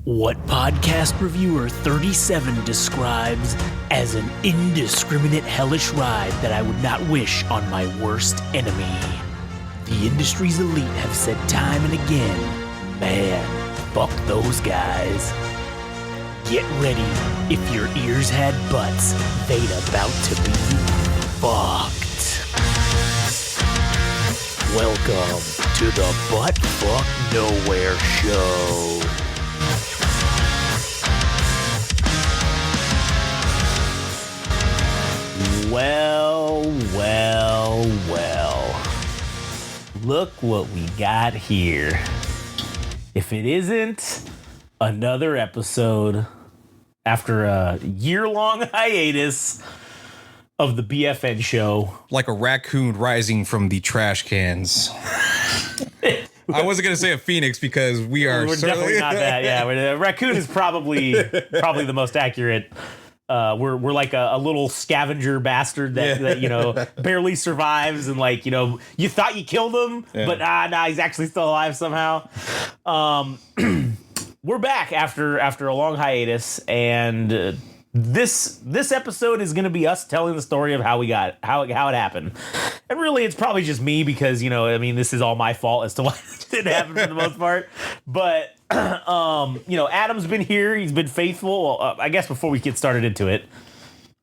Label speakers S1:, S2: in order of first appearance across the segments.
S1: What podcast reviewer 37 describes as an indiscriminate hellish ride that I would not wish on my worst enemy. The industry's elite have said time and again, man, fuck those guys. Get ready, if your ears had butts, they'd about to be fucked. Welcome to the Butt Fuck Nowhere Show. Well. Look what we got here. If it isn't another episode after a year-long hiatus of the BFN show.
S2: Like a raccoon rising from the trash cans. I wasn't going to say a phoenix because we're
S1: definitely not that. Yeah, a raccoon is probably the most accurate. We're like a little scavenger bastard that barely survives, and you thought you killed him, but he's actually still alive somehow. We're back after a long hiatus, and this episode is going to be us telling the story of how it happened. And really, it's probably just me because this is all my fault as to why it didn't happen for the most part. But Adam's been here. He's been faithful. Well, I guess before we get started into it,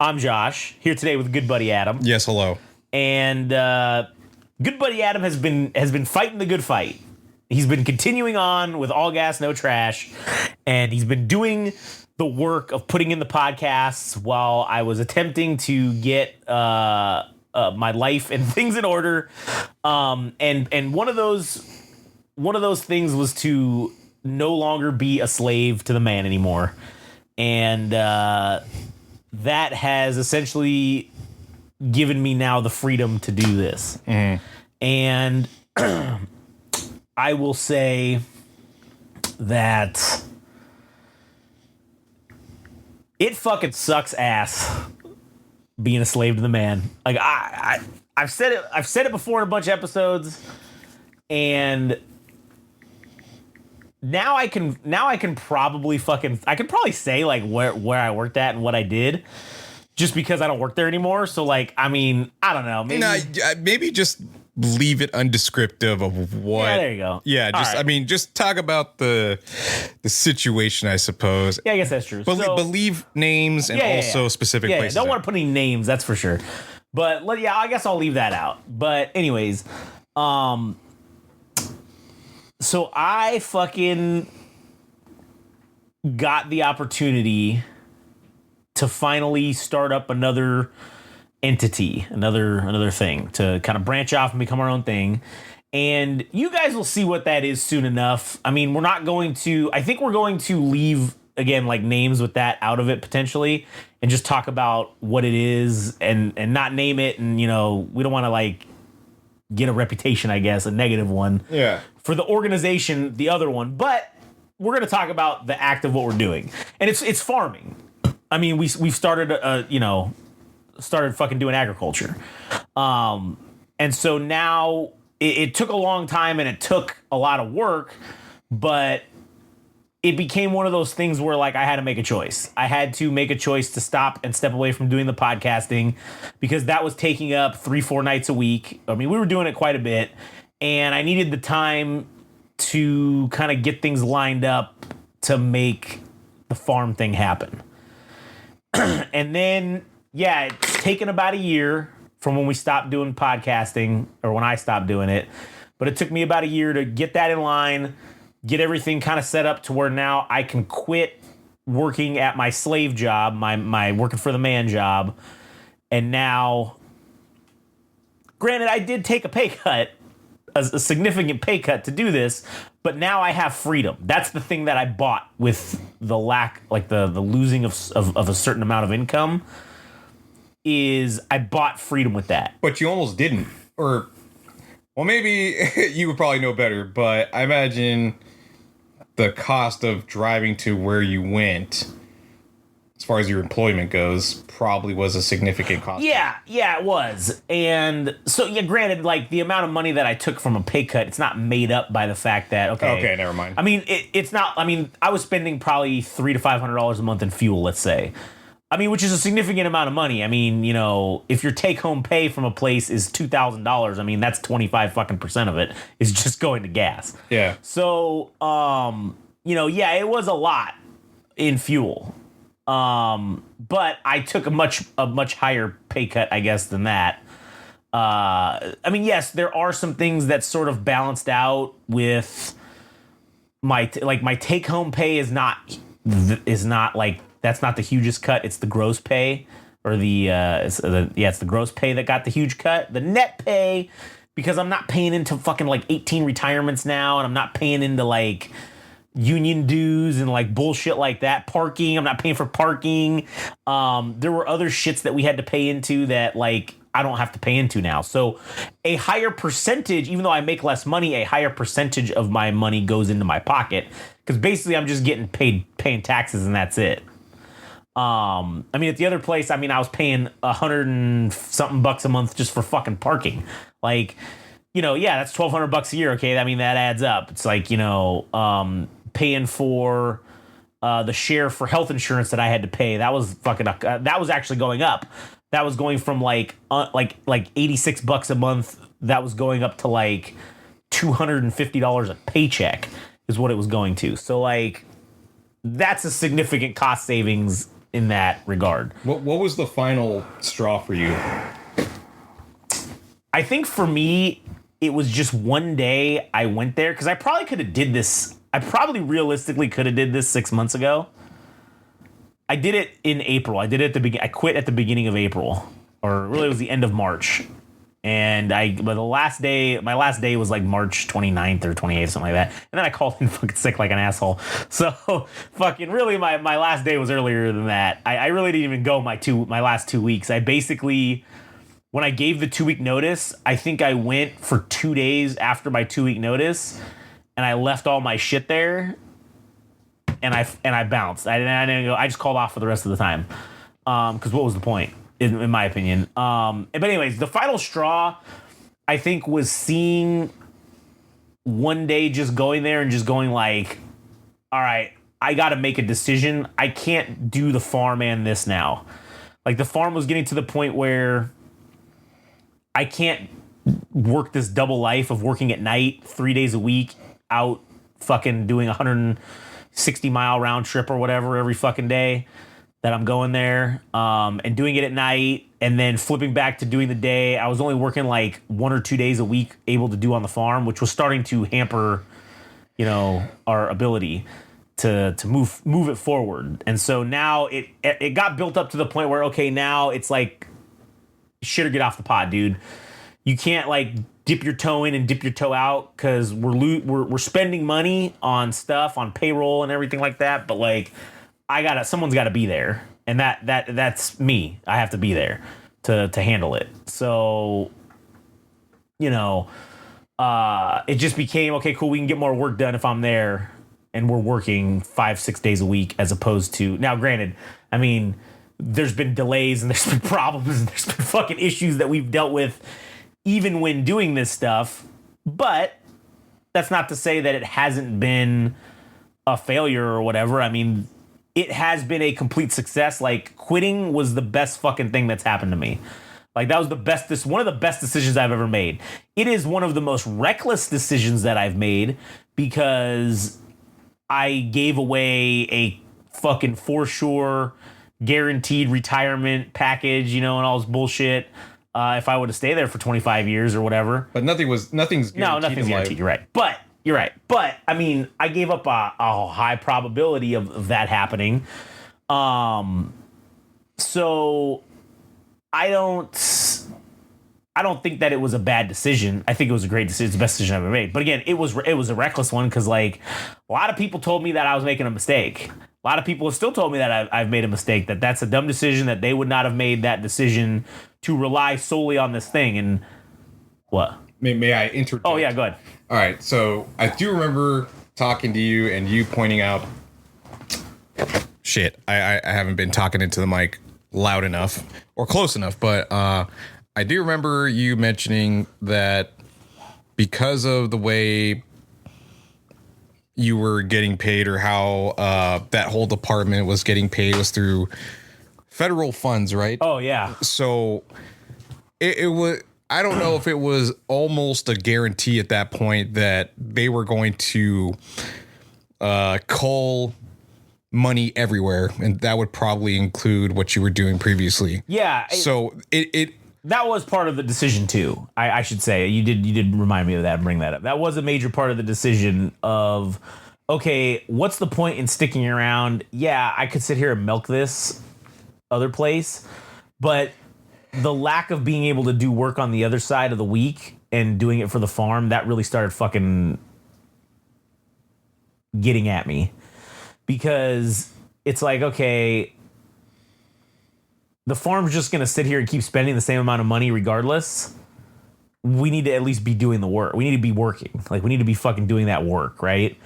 S1: I'm Josh, here today with good buddy Adam.
S2: Yes, hello.
S1: And good buddy Adam has been fighting the good fight. He's been continuing on with All Gas, No Trash, and he's been doing the work of putting in the podcasts while I was attempting to get my life and things in order. And one of those things was to no longer be a slave to the man anymore. And that has essentially given me now the freedom to do this. Mm. And I will say that it fucking sucks ass being a slave to the man. Like I've said it before in a bunch of episodes, and now I can probably say like where I worked at and what I did, just because I don't work there anymore. So I don't know.
S2: Maybe just leave it undescriptive of what.
S1: Yeah, there you go.
S2: Yeah, just talk about the situation, I suppose.
S1: Yeah, I guess that's true.
S2: But leave names and also specific places.
S1: Don't want to put any names, that's for sure. But I guess I'll leave that out. But anyways, so I fucking got the opportunity to finally start up another entity, another thing, to kind of branch off and become our own thing. And you guys will see what that is soon enough. I think we're going to leave, again, like names with that out of it potentially, and just talk about what it is and not name it. And, we don't want to get a reputation, I guess, a negative one.
S2: Yeah. For
S1: the organization, the other one. But we're going to talk about the act of what we're doing. And it's farming. We've started, started fucking doing agriculture. And so now it took a long time and it took a lot of work, but it became one of those things where I had to make a choice. I had to make a choice to stop and step away from doing the podcasting because that was taking up 3-4 nights a week. We were doing it quite a bit, and I needed the time to kind of get things lined up to make the farm thing happen. And then, it's taken about a year from when we stopped doing podcasting, or when I stopped doing it. But it took me about a year to get that in line, get everything kind of set up to where now I can quit working at my slave job, my working for the man job. And now, granted, I did take a pay cut, a significant pay cut to do this, but now I have freedom. That's the thing that I bought with the lack, the losing of a certain amount of income, is I bought freedom with that.
S2: But you almost didn't. Or, well, maybe you would probably know better, but I imagine the cost of driving to where you went as far as your employment goes, probably was a significant cost.
S1: Yeah, it was. And so, yeah, granted, like, the amount of money that I took from a pay cut, it's not made up by the fact that,
S2: Okay, never mind.
S1: I mean, it's not, I mean, I was spending probably $300 to $500 a month in fuel, let's say. I mean, which is a significant amount of money. I mean, you know, if your take-home pay from a place is $2,000, I mean, that's 25% of it is just going to gas.
S2: Yeah.
S1: So, you know, yeah, it was a lot in fuel. But I took a much higher pay cut, I guess, than that. I mean, yes, there are some things that sort of balanced out with my take home pay is not like, that's not the hugest cut. It's the gross pay or it's the gross pay that got the huge cut. The net pay, because I'm not paying into fucking like 18 retirements now, and I'm not paying into like union dues and like bullshit like that. Parking, I'm not paying for parking. There were other shits that we had to pay into that like I don't have to pay into now. So a higher percentage, even though I make less money, a higher percentage of my money goes into my pocket, because basically I'm just getting paying taxes and that's it. I mean, at the other place, I mean, I was paying $100 and something a month just for fucking parking. Like, you know, yeah, that's $1,200 a year. Okay, I mean, that adds up. It's like, you know, paying for the share for health insurance that I had to pay. That was fucking that was actually going up. That was going from like $86 a month. That was going up to like $250 a paycheck is what it was going to. So like, that's a significant cost savings in that regard.
S2: What was the final straw for you?
S1: I think for me, it was just one day I went there, because I probably could have did this. I probably realistically could have did this 6 months ago. I did it in April. I did it at the beginning. I quit at the beginning of April, or really it was the end of March. And my last day was like March 29th or 28th, something like that. And then I called in fucking sick like an asshole. So fucking really my last day was earlier than that. I really didn't even go my last 2 weeks. I basically, when I gave the 2 week notice, I think I went for 2 days after my 2 week notice, and I left all my shit there, and I bounced. I didn't go. I just called off for the rest of the time. Because what was the point? In my opinion. But anyways, the final straw, I think, was seeing one day just going there and just going like, all right, I got to make a decision. I can't do the farm and this now. Like, the farm was getting to the point where I can't work this double life of working at night 3 days a week, out fucking doing 160-mile round trip or whatever every fucking day that I'm going there, and doing it at night and then flipping back to doing the day. I was only working like 1 or 2 days a week able to do on the farm, which was starting to hamper, you know, our ability to move it forward. And so now it got built up to the point where, okay, now it's like shit or get off the pot, dude. You can't like dip your toe in and dip your toe out, because we're spending money on stuff, on payroll and everything like that, but like someone's got to be there, and that's me. I have to be there to handle it. So, you know, it just became, okay, cool, we can get more work done if I'm there and we're working 5-6 days a week, as opposed to, now granted, I mean, there's been delays and there's been problems and there's been fucking issues that we've dealt with even when doing this stuff, but that's not to say that it hasn't been a failure or whatever. I mean, it has been a complete success. Like, quitting was the best fucking thing that's happened to me. Like, that was one of the best decisions I've ever made. It is one of the most reckless decisions that I've made, because I gave away a fucking for sure guaranteed retirement package, you know, and all this bullshit. If I would have stayed there for 25 years or whatever.
S2: But nothing's guaranteed.
S1: No, nothing's guaranteed. You're right. But you're right. But I mean, I gave up a high probability of that happening. So I don't think that it was a bad decision. I think it was a great decision. It's the best decision I've ever made. But again, it was a reckless one, because like a lot of people told me that I was making a mistake. A lot of people have still told me that I've made a mistake, that's a dumb decision, that they would not have made that decision to rely solely on this thing. And what?
S2: May I interject?
S1: Oh, yeah, go ahead.
S2: All right. So I do remember talking to you and you pointing out shit, I haven't been talking into the mic loud enough or close enough, but I do remember you mentioning that because of the way you were getting paid, or how that whole department was getting paid, was through federal funds, right?
S1: Oh yeah.
S2: So it was, I don't know if it was almost a guarantee at that point that they were going to cull money everywhere, and that would probably include what you were doing previously.
S1: Yeah.
S2: So it
S1: that was part of the decision too. I should say you did remind me of that and bring that up. That was a major part of the decision of, okay, what's the point in sticking around? Yeah, I could sit here and milk this other place, but the lack of being able to do work on the other side of the week and doing it for the farm, that really started fucking getting at me, because it's like, okay, the farm's just going to sit here and keep spending the same amount of money regardless. We need to at least be doing the work. We need to be working. Like, we need to be fucking doing that work, right?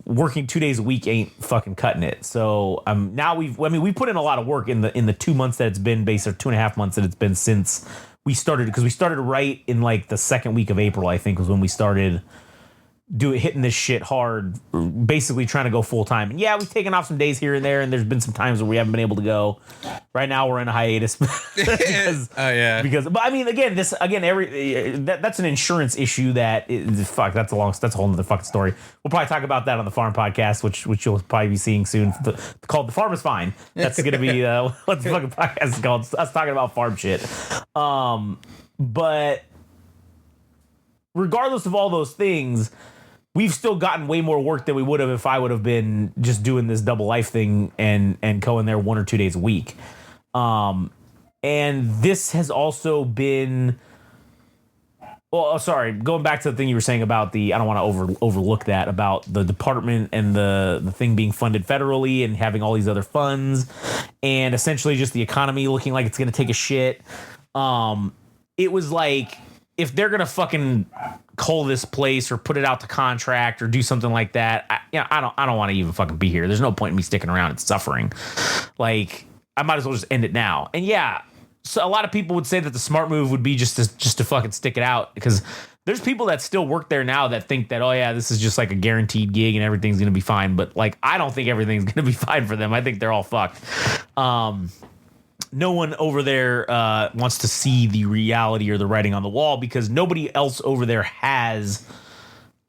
S1: Working 2 days a week ain't fucking cutting it. So now we put in a lot of work in the 2 months that it's been, or 2.5 months that it's been since we started, because we started right in like the second week of April, I think, was when we started hitting this shit hard, basically trying to go full time. And yeah, we've taken off some days here and there, and there's been some times where we haven't been able to go. Right now we're in a hiatus because, but I mean, that's an insurance issue that's a whole nother fucking story. We'll probably talk about that on the farm podcast, which you'll probably be seeing soon, called The Farm is Fine. That's going to be what the fucking podcast is called. Us talking about farm shit. But regardless of all those things, we've still gotten way more work than we would have if I would have been just doing this double life thing and going there 1 or 2 days a week. And this has also been, well, sorry, going back to the thing you were saying about I don't want to overlook that, about the department and the thing being funded federally and having all these other funds, and essentially just the economy looking like it's going to take a shit. It was like, if they're gonna fucking cull this place or put it out to contract or do something like that, I don't want to even fucking be here. There's no point in me sticking around and suffering. Like, I might as well just end it now. And yeah, so a lot of people would say that the smart move would be just to fucking stick it out, because there's people that still work there now that think that, oh yeah, this is just like a guaranteed gig and everything's gonna be fine. But like, I don't think everything's gonna be fine for them. I think they're all fucked. No one over there wants to see the reality or the writing on the wall, because nobody else over there has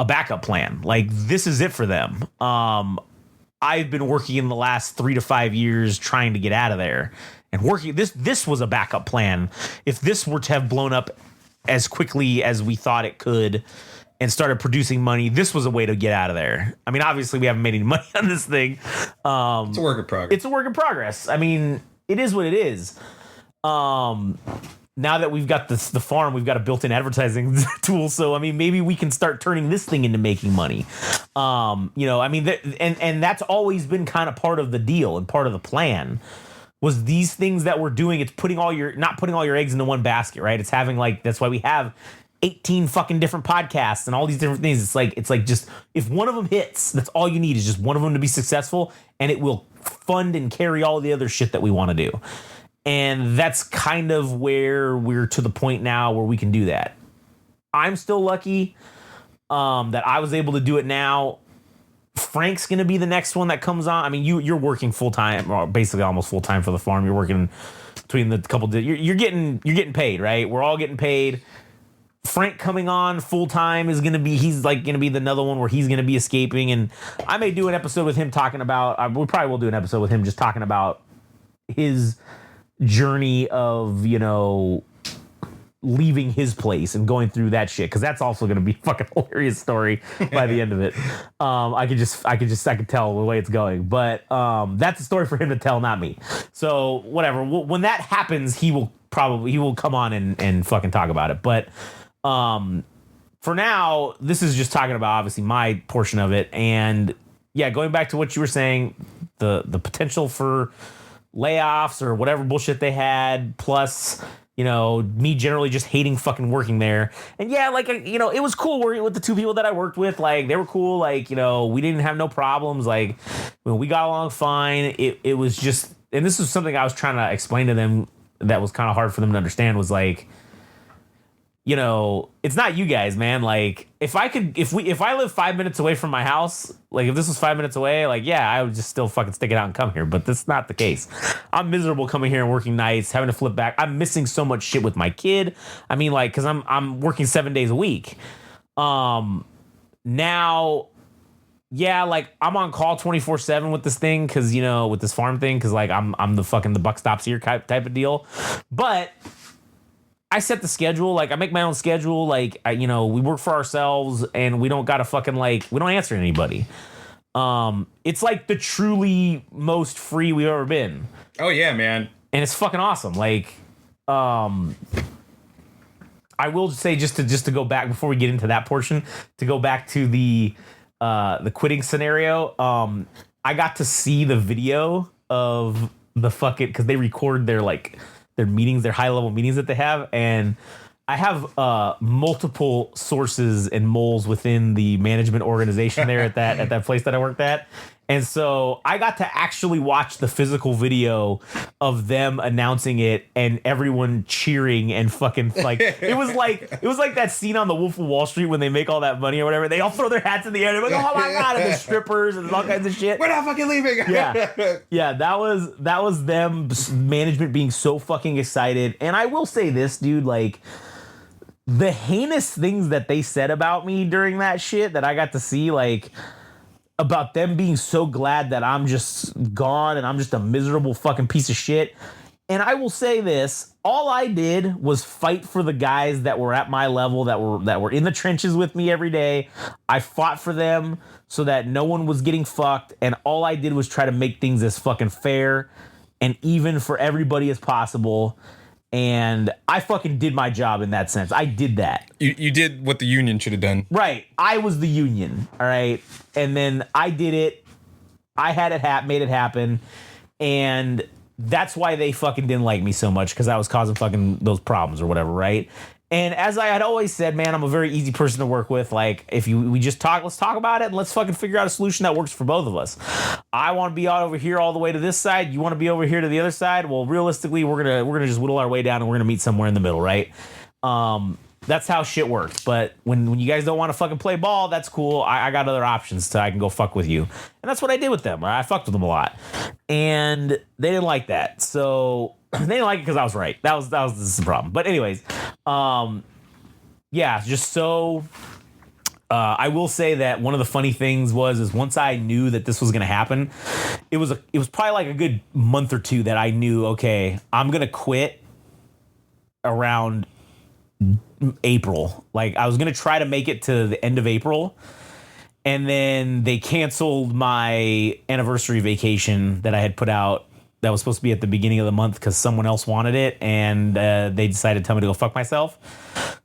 S1: a backup plan. Like, this is it for them. I've been working in the last 3 to 5 years trying to get out of there, and working. This was a backup plan. If this were to have blown up as quickly as we thought it could and started producing money, this was a way to get out of there. I mean, obviously we haven't made any money on this thing.
S2: It's a work in progress.
S1: It's a work in progress. I mean, it is what it is. Now that we've got the farm, we've got a built-in advertising tool. So, I mean, maybe we can start turning this thing into making money. I mean, and that's always been kind of part of the deal and part of the plan, was these things that we're doing. It's not putting all your eggs into one basket, right? It's having, like, that's why we have 18 fucking different podcasts and all these different things. It's like just, if one of them hits, that's all you need, is just one of them to be successful, and it will fund and carry all the other shit that we want to do. And that's kind of where we're to the point now where we can do that. I'm still lucky that I was able to do it now. Frank's going to be the next one that comes on. I mean, you're working full time, or basically almost full time for the farm. You're working between the couple. You're getting paid, right? We're all getting paid. Frank coming on full time is going to be, he's like going to be another one where he's going to be escaping. And I may do an episode with him talking about, we probably will do an episode with him just talking about his journey of, leaving his place and going through that shit, because that's also going to be a fucking hilarious story by the end of it. I could tell the way it's going, but that's a story for him to tell, not me. So whatever, when that happens, he will come on and fucking talk about it. But for now, this is just talking about obviously my portion of it. And yeah, going back to what you were saying, the potential for layoffs or whatever bullshit they had, plus You know, me generally just hating fucking working there. And yeah, like, you know, it was cool working with the two people that I worked with. Like, they were cool. Like, you know, we didn't have no problems. Like, we got along fine. It was just, and this is something I was trying to explain to them that was kind of hard for them to understand, was like, you know, it's not you guys, man. Like, if I live 5 minutes away from my house, like if this was 5 minutes away, like, yeah, I would just still fucking stick it out and come here. But that's not the case. I'm miserable coming here and working nights, having to flip back. I'm missing so much shit with my kid. I mean, like, cause I'm working 7 days a week. Now, yeah, like I'm on call 24/7 with this thing. Cause, you know, with this farm thing. Cause like I'm the buck stops here type of deal. But I set the schedule. Like, I make my own schedule. Like, you know, we work for ourselves and we don't gotta fucking, like, we don't answer to anybody. It's like the truly most free we've ever been.
S2: Oh yeah, man. And
S1: it's fucking awesome. Like, I will say, just to go back before we get into that portion, to go back to the quitting scenario. I got to see the video of the fucking, because they record their meetings, their high level meetings that they have, and I have multiple sources and moles within the management organization there at that place that I worked at. And so I got to actually watch the physical video of them announcing it and everyone cheering and fucking, like, it was like that scene on The Wolf of Wall Street when they make all that money or whatever. They all throw their hats in the air. They're like, oh my God, and the strippers and all kinds of shit.
S2: We're not fucking leaving.
S1: Yeah, that was them, management being so fucking excited. And I will say this, dude, like, the heinous things that they said about me during that shit that I got to see, like, about them being so glad that I'm just gone and I'm just a miserable fucking piece of shit. And I will say this, all I did was fight for the guys that were at my level, that were in the trenches with me every day. I fought for them so that no one was getting fucked, and all I did was try to make things as fucking fair and even for everybody as possible. And I fucking did my job in that sense. I did that.
S2: You did what the union should have done.
S1: Right. I was the union. All right. And then I did it. I had it made it happen. And that's why they fucking didn't like me so much, because I was causing fucking those problems or whatever. Right. And as I had always said, man, I'm a very easy person to work with. Like, if we just talk, let's talk about it and let's fucking figure out a solution that works for both of us. I want to be out over here all the way to this side. You want to be over here to the other side. Well, realistically, we're gonna just whittle our way down and we're gonna meet somewhere in the middle, right? That's how shit works. But when you guys don't want to fucking play ball, that's cool. I got other options, so I can go fuck with you. And that's what I did with them. Right? I fucked with them a lot, and they didn't like that. So they didn't like it because I was right. That was the problem. But anyways, yeah, just so. I will say that one of the funny things is once I knew that this was going to happen, it was probably like a good month or two that I knew, okay, I'm going to quit around April. Like, I was going to try to make it to the end of April, and then they canceled my anniversary vacation that I had put out that was supposed to be at the beginning of the month because someone else wanted it, and they decided to tell me to go fuck myself.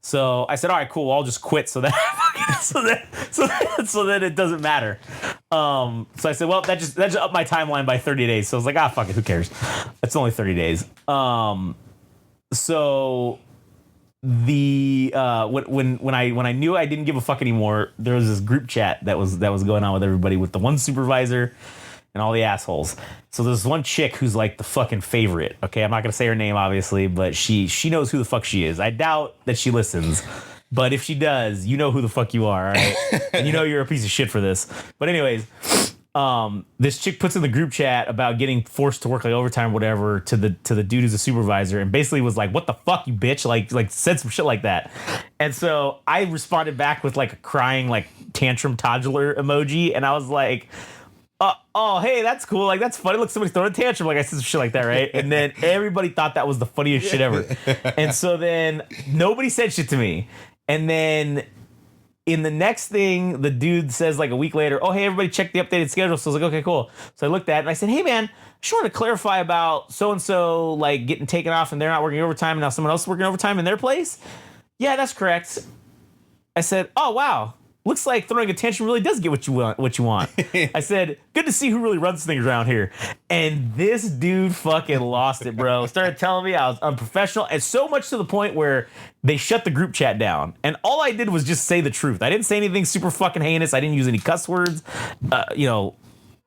S1: So I said, all right, cool, I'll just quit so that so that it doesn't matter. So I said, well, that just upped my timeline by 30 days. So I was like, fuck it, who cares? It's only 30 days. So the when I knew I didn't give a fuck anymore, there was this group chat that was going on with everybody, with the one supervisor and all the assholes. So there's one chick who's like the fucking favorite. Okay, I'm not gonna say her name, obviously, but she knows who the fuck she is. I doubt that she listens, but if she does, you know who the fuck you are, all right? And you know you're a piece of shit for this. But anyways, this chick puts in the group chat about getting forced to work like overtime or whatever to the dude who's a supervisor, and basically was like, what the fuck, you bitch, like said some shit like that. And so I responded back with like a crying, like, tantrum toddler emoji, and I was like, oh, hey, that's cool. Like, that's funny. Look, somebody's throwing a tantrum. Like, I said some shit like that, right? And then everybody thought that was the funniest shit ever. And so then nobody said shit to me. And then in the next thing, the dude says like a week later, oh, hey, everybody check the updated schedule. So I was like, okay, cool. So I looked at it and I said, hey, man, I just wanted to clarify about so-and-so, like, getting taken off and they're not working overtime and now someone else is working overtime in their place. Yeah, that's correct. I said, oh, wow. looks like throwing attention really does get what you want. I said, good to see who really runs things around here. And this dude fucking lost it, bro. Started telling me I was unprofessional, and so much to the point where they shut the group chat down. And all I did was just say the truth. I didn't say anything super fucking heinous. I didn't use any cuss words.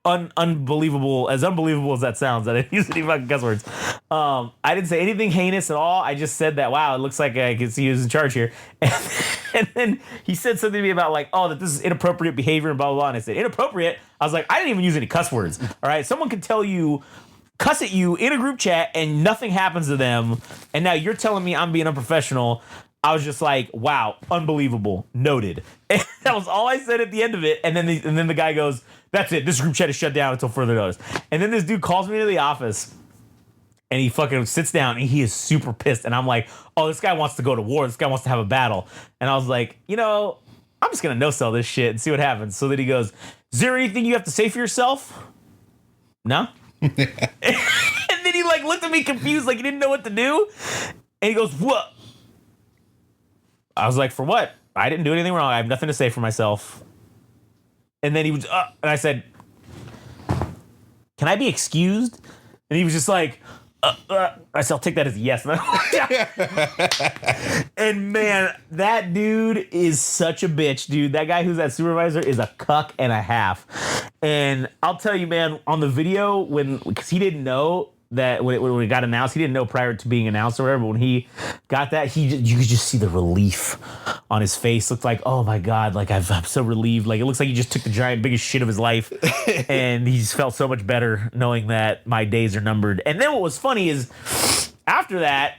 S1: Unbelievable as that sounds, I didn't use any fucking cuss words. I didn't say anything heinous at all. I just said that, wow, it looks like I can see who's in charge here. And then he said something to me about like, oh, that this is inappropriate behavior and blah, blah, blah. And I said, inappropriate? I was like, I didn't even use any cuss words. All right. Someone can tell you, cuss at you in a group chat and nothing happens to them. And now you're telling me I'm being unprofessional. I was just like, wow, unbelievable. Noted. And that was all I said at the end of it. And then the guy goes, that's it. This group chat is shut down until further notice. And then this dude calls me to the office and he fucking sits down and he is super pissed. And I'm like, oh, this guy wants to go to war. This guy wants to have a battle. And I was like, I'm just going to no-sell this shit and see what happens. So then he goes, is there anything you have to say for yourself? No? And then he like looked at me confused, like he didn't know what to do. And he goes, what? I was like, for what? I didn't do anything wrong. I have nothing to say for myself. And then he was, and I said, can I be excused? And he was just like, I said, I'll take that as a yes. And man, that dude is such a bitch, dude. That guy who's that supervisor is a cuck and a half. And I'll tell you, man, on the video, because he didn't know that when it got announced, he didn't know prior to being announced or whatever, but when he got that, you could just see the relief on his face. Looked like, oh my God, like I'm so relieved. Like it looks like he just took the giant biggest shit of his life and he just felt so much better knowing that my days are numbered. And then what was funny is after that,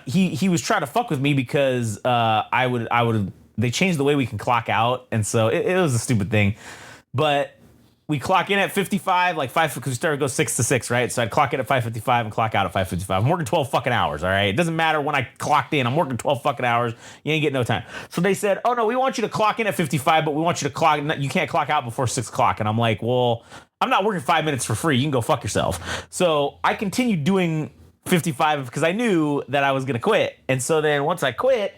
S1: he was trying to fuck with me because they changed the way we can clock out. And so it was a stupid thing, but we clock in at 55, like 5, because we started to go 6 to 6, right? So I'd clock in at 5:55 and clock out at 5:55. I'm working 12 fucking hours, all right? It doesn't matter when I clocked in. I'm working 12 fucking hours. You ain't getting no time. So they said, oh, no, we want you to clock in at 55, but we want you to you can't clock out before 6 o'clock. And I'm like, well, I'm not working 5 minutes for free. You can go fuck yourself. So I continued doing 55 because I knew that I was going to quit. And so then once I quit,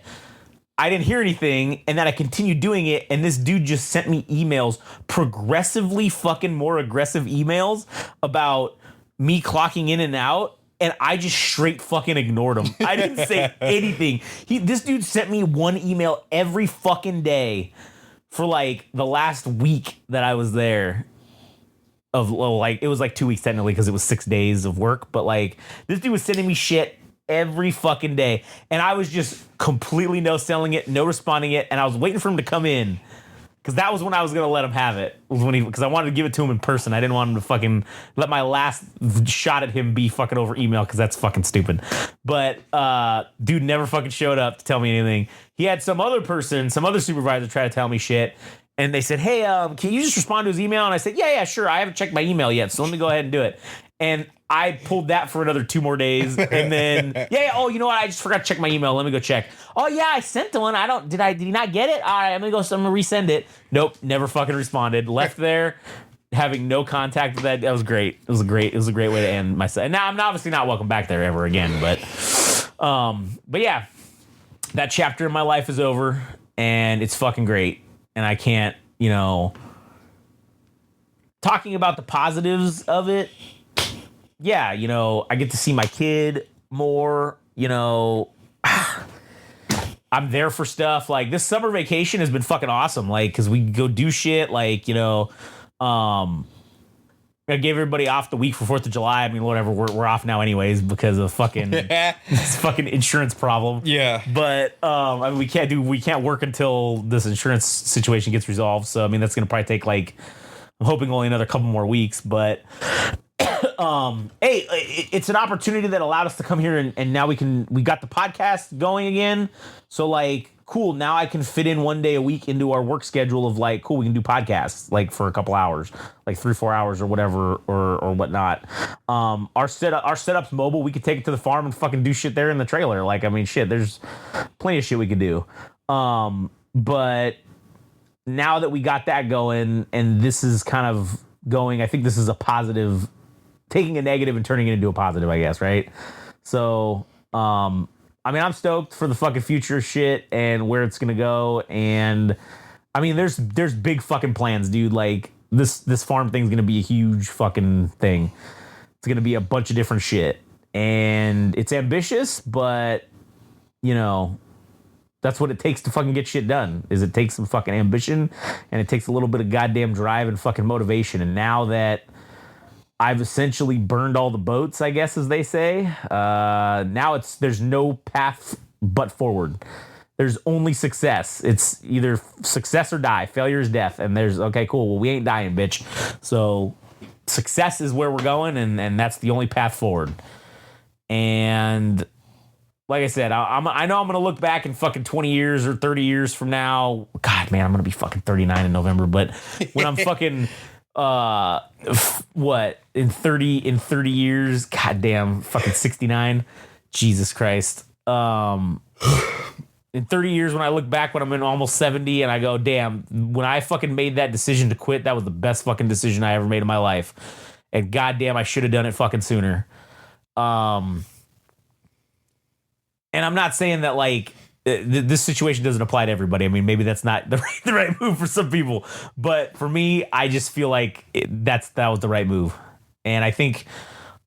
S1: I didn't hear anything, and then I continued doing it, and this dude just sent me emails, progressively fucking more aggressive emails about me clocking in and out, and I just straight fucking ignored him. I didn't say anything. This dude sent me one email every fucking day for like the last week that I was there. It was like 2 weeks technically because it was 6 days of work, but like this dude was sending me shit every fucking day, and I was just completely no selling it, no responding it, and I was waiting for him to come in because that was when I was gonna let him have it. Because I wanted to give it to him in person. I didn't want him to fucking let my last shot at him be fucking over email because that's fucking stupid. But dude never fucking showed up to tell me anything. He had some other supervisor try to tell me shit. And they said, hey, can you just respond to his email? And I said, yeah, sure. I haven't checked my email yet, so let me go ahead and do it. And I pulled that for another 2 more days. And then, oh, you know what? I just forgot to check my email. Let me go check. Oh, yeah, I sent the one. Did he not get it? All right, I'm going to resend it. Nope, never fucking responded. Left there, having no contact with that. That was great. It was a great way to end my set. And now I'm obviously not welcome back there ever again. But yeah, that chapter in my life is over, and it's fucking great. And I can't, talking about the positives of it. Yeah, I get to see my kid more, I'm there for stuff. Like this summer vacation has been fucking awesome. Like, cause we go do shit. Like, I gave everybody off the week for 4th of July. I mean, whatever, we're off now anyways because of fucking this fucking insurance problem.
S2: Yeah.
S1: But I mean, we can't work until this insurance situation gets resolved. So I mean, that's gonna probably take like, I'm hoping only another couple more weeks. But hey, it's an opportunity that allowed us to come here and now we got the podcast going again. So like, cool. Now I can fit in 1 day a week into our work schedule of like, cool, we can do podcasts like for a couple hours, like 3-4 hours or whatever, or whatnot. Our setup's mobile. We could take it to the farm and fucking do shit there in the trailer. Like, I mean, shit, there's plenty of shit we could do. But now that we got that going and this is kind of going, I think this is a positive, taking a negative and turning it into a positive, I guess. Right. So, I mean, I'm stoked for the fucking future shit and where it's going to go. And I mean, there's big fucking plans, dude. Like this farm thing's gonna be a huge fucking thing. It's gonna be a bunch of different shit, and it's ambitious, but you know, that's what it takes to fucking get shit done. Is it takes some fucking ambition, and it takes a little bit of goddamn drive and fucking motivation. And now that I've essentially burned all the boats, I guess, as they say, now there's no path but forward. There's only success. It's either success or die. Failure is death. And there's, okay, cool. Well, we ain't dying, bitch. So success is where we're going, and that's the only path forward. And like I said, I know I'm going to look back in fucking 20 years or 30 years from now. God, man, I'm going to be fucking 39 in November. But when I'm fucking, in 30 years, goddamn, fucking 69. Jesus Christ. In 30 years, when I look back when I'm in almost 70 and I go, damn, when I fucking made that decision to quit, that was the best fucking decision I ever made in my life. And goddamn, I should have done it fucking sooner. And I'm not saying that like this situation doesn't apply to everybody. I mean, maybe that's not the right move for some people, but for me, I just feel like that was the right move. And I think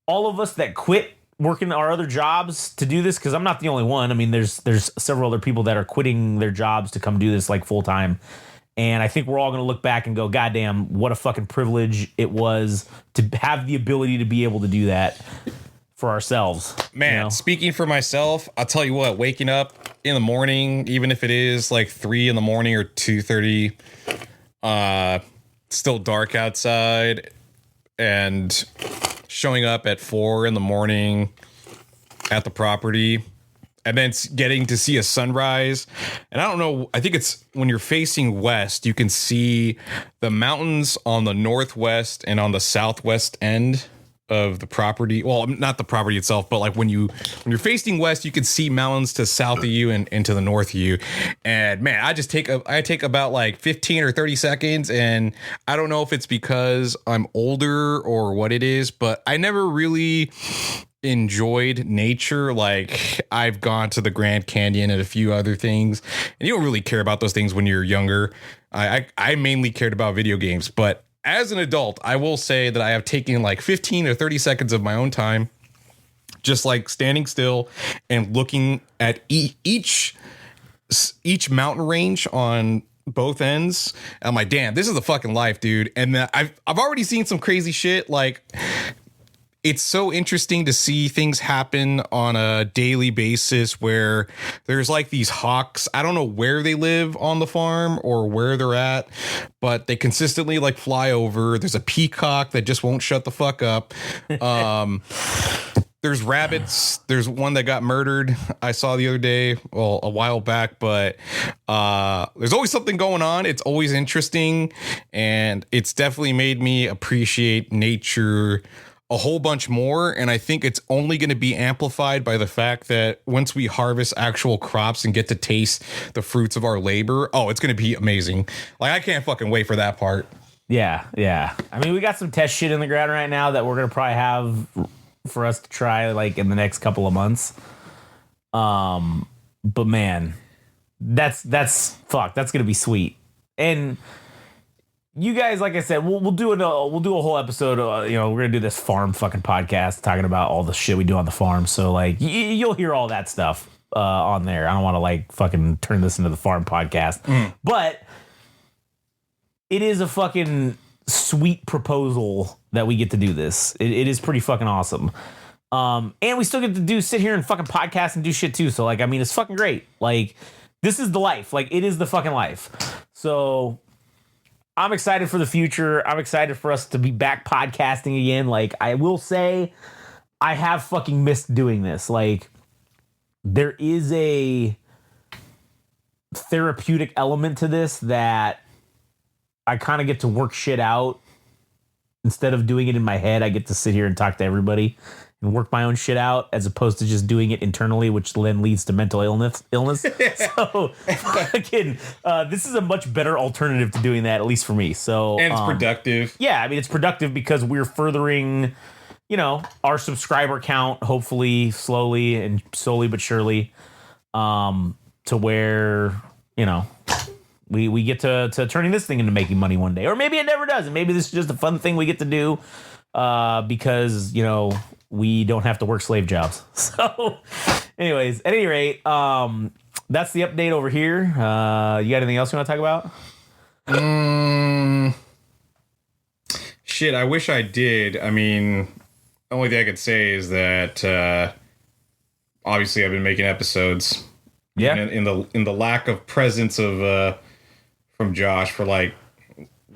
S1: all of us that quit working our other jobs to do this, because I'm not the only one. I mean, there's several other people that are quitting their jobs to come do this like full time. And I think we're all going to look back and go, goddamn, what a fucking privilege it was to have the ability to be able to do that for ourselves.
S2: Man,
S1: you know?
S2: Speaking for myself, I'll tell you what, waking up in the morning, even if it is like 3 a.m. or 2:30, still dark outside, and showing up at 4 a.m. at the property, and then getting to see a sunrise. And I don't know, I think it's when you're facing west, you can see the mountains on the northwest and on the southwest end of the property. Well, not the property itself, but like when you're facing west, you can see mountains to south of you and to the north of you. And man, I take about like 15 or 30 seconds, and I don't know if it's because I'm older or what it is, but I never really enjoyed nature. Like, I've gone to the Grand Canyon and a few other things, and you don't really care about those things when you're younger. I mainly cared about video games, but as an adult, I will say that I have taken like 15 or 30 seconds of my own time, just like standing still and looking at each mountain range on both ends. And I'm like, damn, this is the fucking life, dude. And I've already seen some crazy shit. Like, it's so interesting to see things happen on a daily basis where there's like these hawks. I don't know where they live on the farm or where they're at, but they consistently like fly over. There's a peacock that just won't shut the fuck up. There's rabbits. There's one that got murdered, I saw the other day, well, a while back, but there's always something going on. It's always interesting, and it's definitely made me appreciate nature a whole bunch more. And I think it's only going to be amplified by the fact that once we harvest actual crops and get to taste the fruits of our labor, it's going to be amazing. Like, I can't fucking wait for that part.
S1: Yeah. I mean, we got some test shit in the ground right now that we're going to probably have for us to try like in the next couple of months. But man, that's going to be sweet. And you guys, like I said, we'll do a whole episode. We're gonna do this farm fucking podcast talking about all the shit we do on the farm. So like, you'll hear all that stuff on there. I don't want to like fucking turn this into the farm podcast, but it is a fucking sweet proposal that we get to do this. It is pretty fucking awesome. And we still get to sit here and fucking podcast and do shit too. So like, I mean, it's fucking great. Like, this is the life. Like, it is the fucking life. So I'm excited for the future. I'm excited for us to be back podcasting again. Like, I will say, I have fucking missed doing this. Like, there is a therapeutic element to this that I kind of get to work shit out. Instead of doing it in my head, I get to sit here and talk to everybody and work my own shit out, as opposed to just doing it internally, which then leads to mental illness. So fucking, this is a much better alternative to doing that, at least for me. So,
S2: and it's productive.
S1: Yeah, I mean, it's productive because we're furthering, our subscriber count, hopefully slowly but surely, to where, we get to turning this thing into making money one day, or maybe it never does, and maybe this is just a fun thing we get to do because we don't have to work slave jobs. So, anyways, at any rate, that's the update over here. You got anything else you want to talk about?
S2: Shit, I wish I did. I mean, the only thing I could say is that obviously I've been making episodes.
S1: Yeah.
S2: In the lack of presence of from Josh for like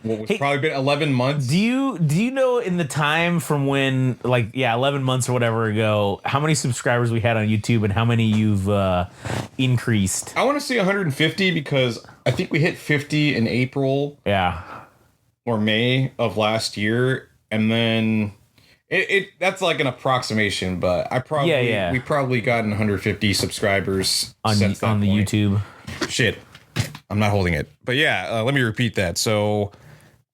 S2: what was probably been 11 months.
S1: Do you know in the time from when 11 months or whatever ago, how many subscribers we had on YouTube and how many you've increased?
S2: I want to say 150 because I think we hit 50 in April.
S1: Yeah.
S2: Or May of last year, and then it that's like an approximation, but we probably gotten 150 subscribers
S1: on the YouTube.
S2: Shit, I'm not holding it, but yeah, let me repeat that. So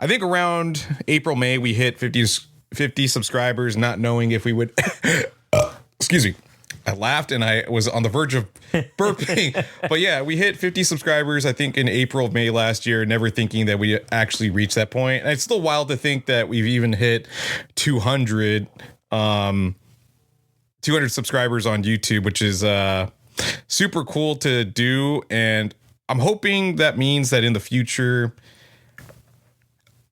S2: I think around April, May, we hit 50 subscribers, not knowing if we would. Excuse me. I laughed and I was on the verge of burping. But yeah, we hit 50 subscribers, I think, in April, May last year, never thinking that we actually reached that point. And it's still wild to think that we've even hit 200 subscribers on YouTube, which is super cool to do. And I'm hoping that means that in the future,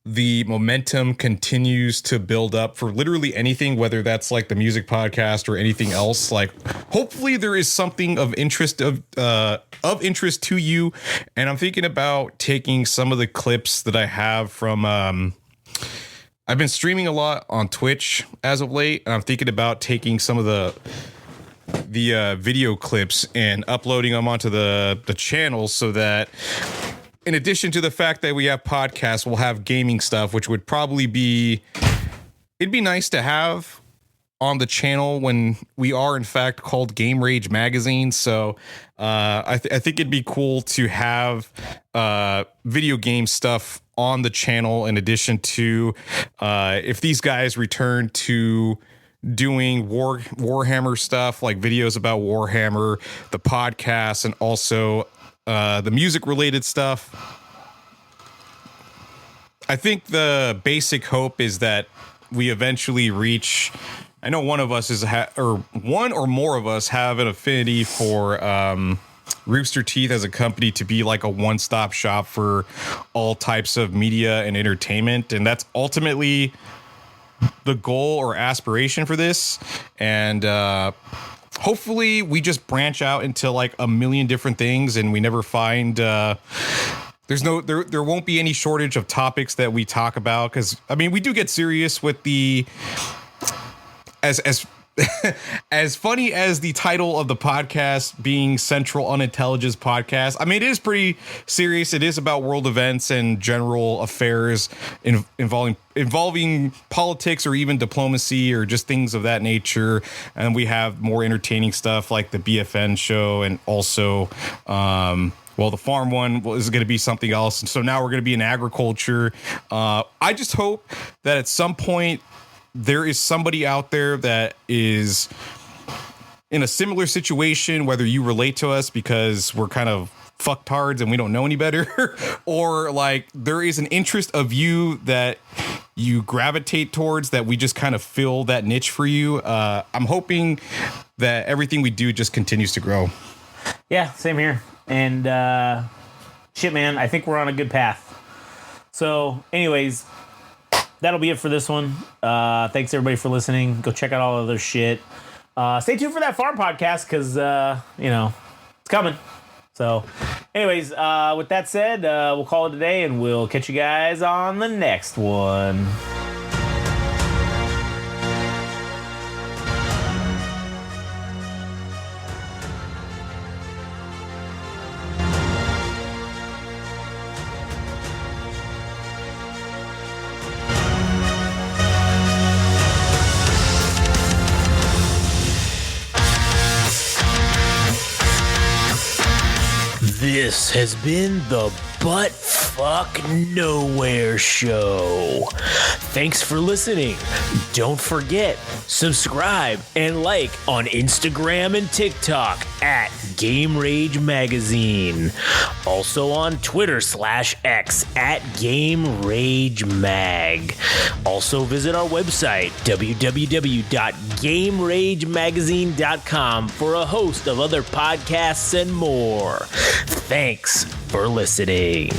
S2: the momentum continues to build up for literally anything, whether that's like the music podcast or anything else. Like, hopefully there is something of interest interest to you. And I'm thinking about taking some of the clips that I have from I've been streaming a lot on Twitch as of late, and I'm thinking about taking some of the video clips and uploading them onto the channel so that in addition to the fact that we have podcasts, we'll have gaming stuff, which would probably it'd be nice to have on the channel when we are in fact called Game Rage Magazine. So I think it'd be cool to have video game stuff on the channel in addition to if these guys return to doing Warhammer stuff, like videos about Warhammer, the podcast, and also the music related stuff. I think the basic hope is that we eventually reach. I know one of us one or more of us have an affinity for Rooster Teeth as a company to be like a one-stop shop for all types of media and entertainment, and that's ultimately the goal or aspiration for this. And hopefully we just branch out into like a million different things and we never find there won't be any shortage of topics that we talk about, because I mean we do get serious with the as funny as the title of the podcast being Central Unintelligence Podcast. I mean, it is pretty serious. It is about world events and general affairs involving politics or even diplomacy or just things of that nature. And we have more entertaining stuff like the BFN show, and also the farm one is going to be something else. And so now we're going to be in agriculture. I just hope that at some point there is somebody out there that is in a similar situation, whether you relate to us because we're kind of fucktards and we don't know any better, or like there is an interest of you that you gravitate towards, that we just kind of fill that niche for you. I'm hoping that everything we do just continues to grow.
S1: Yeah, same here. And shit, man, I think we're on a good path. So anyways, that'll be it for this one. Thanks everybody for listening. Go check out all of their shit. Stay tuned for that farm podcast because it's coming. So anyways, with that said, we'll call it a day and we'll catch you guys on the next one. This has been the
S3: but fuck nowhere show. Thanks for listening. Don't forget, subscribe and like on Instagram and TikTok at Game Rage Magazine. Also on Twitter/X at Game Rage Mag. Also visit our website, www.GameRageMagazine.com, for a host of other podcasts and more. Thanks for listening.